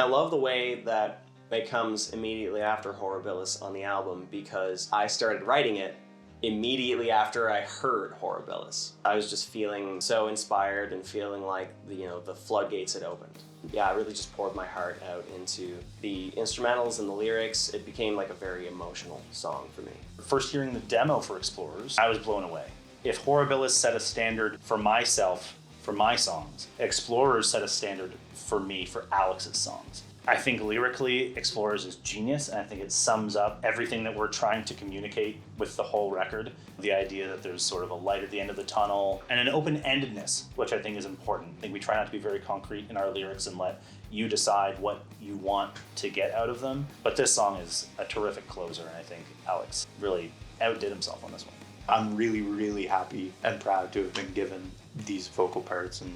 I love the way that it comes immediately after Horribilis on the album because I started writing it immediately after I heard Horribilis. I was just feeling so inspired and feeling like the floodgates had opened. Yeah, I really just poured my heart out into the instrumentals and the lyrics. It became like a very emotional song for me. First hearing the demo for Explorers, I was blown away. If Horribilis set a standard for myself, for my songs, Explorers set a standard for me, for Alex's songs. I think lyrically, Explorers is genius, and I think it sums up everything that we're trying to communicate with the whole record. The idea that there's sort of a light at the end of the tunnel, and an open-endedness, which I think is important. I think we try not to be very concrete in our lyrics and let you decide what you want to get out of them. But this song is a terrific closer, and I think Alex really outdid himself on this one. I'm really, really happy and proud to have been given these vocal parts and,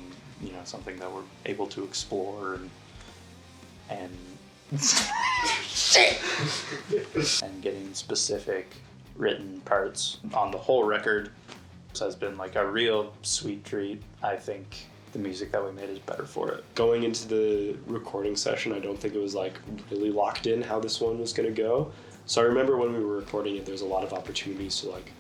something that we're able to explore and getting specific written parts on the whole record has been like a real sweet treat. I think the music that we made is better for it. Going into the recording session, I don't think it was like really locked in how this one was going to go. So I remember when we were recording it, there's a lot of opportunities to like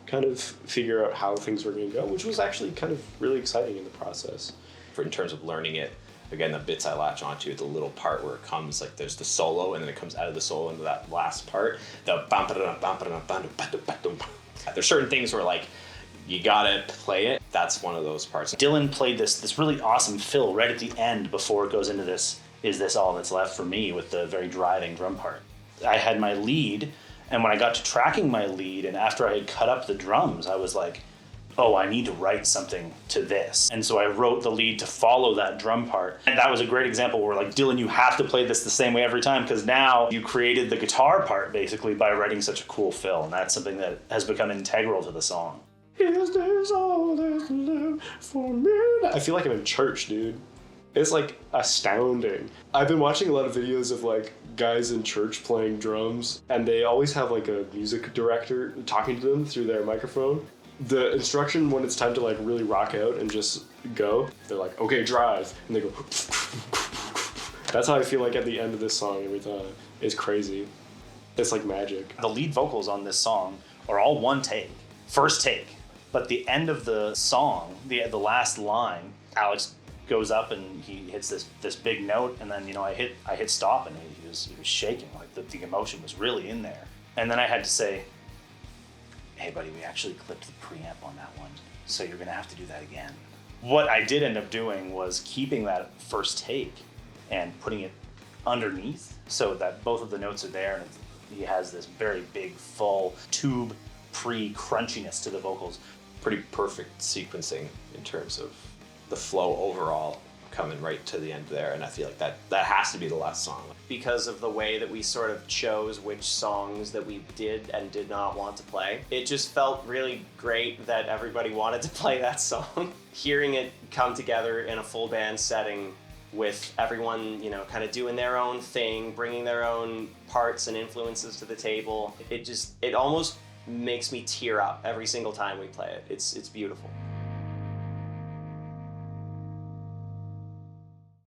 kind of figure out how things were going to go, which was actually kind of really exciting in the process. In terms of learning it, again, the bits I latch onto, the little part where it comes, like there's the solo and then it comes out of the solo into that last part. There's certain things where like, you gotta play it. That's one of those parts. Dylan played this really awesome fill right at the end before it goes into this, is this all that's left for me, with the very driving drum part. I had my lead, and when I got to tracking my lead and after I had cut up the drums, I was like, oh, I need to write something to this. And so I wrote the lead to follow that drum part. And that was a great example where like, Dylan, you have to play this the same way every time, because now you created the guitar part basically by writing such a cool fill. And that's something that has become integral to the song. Is this all that's left for me? I feel like I'm in church, dude. It's like astounding. I've been watching a lot of videos of like guys in church playing drums, and they always have like a music director talking to them through their microphone. The instruction when it's time to like really rock out and just go, they're like, okay, drive, and they go. That's how I feel like at the end of this song every time. It's crazy. It's like magic. The lead vocals on this song are all one take, first take. But the end of the song, the last line, Alex goes up and he hits this big note, and then I hit stop, and he was shaking, like the emotion was really in there. And then I had to say, hey buddy, we actually clipped the preamp on that one, so you're gonna have to do that again. What I did end up doing was keeping that first take and putting it underneath so that both of the notes are there, and he has this very big, full tube pre-crunchiness to the vocals. Pretty perfect sequencing in terms of the flow overall, coming right to the end there, and I feel like that has to be the last song. Because of the way that we sort of chose which songs that we did and did not want to play, it just felt really great that everybody wanted to play that song. Hearing it come together in a full band setting with everyone, kind of doing their own thing, bringing their own parts and influences to the table, it almost makes me tear up every single time we play it. It's beautiful.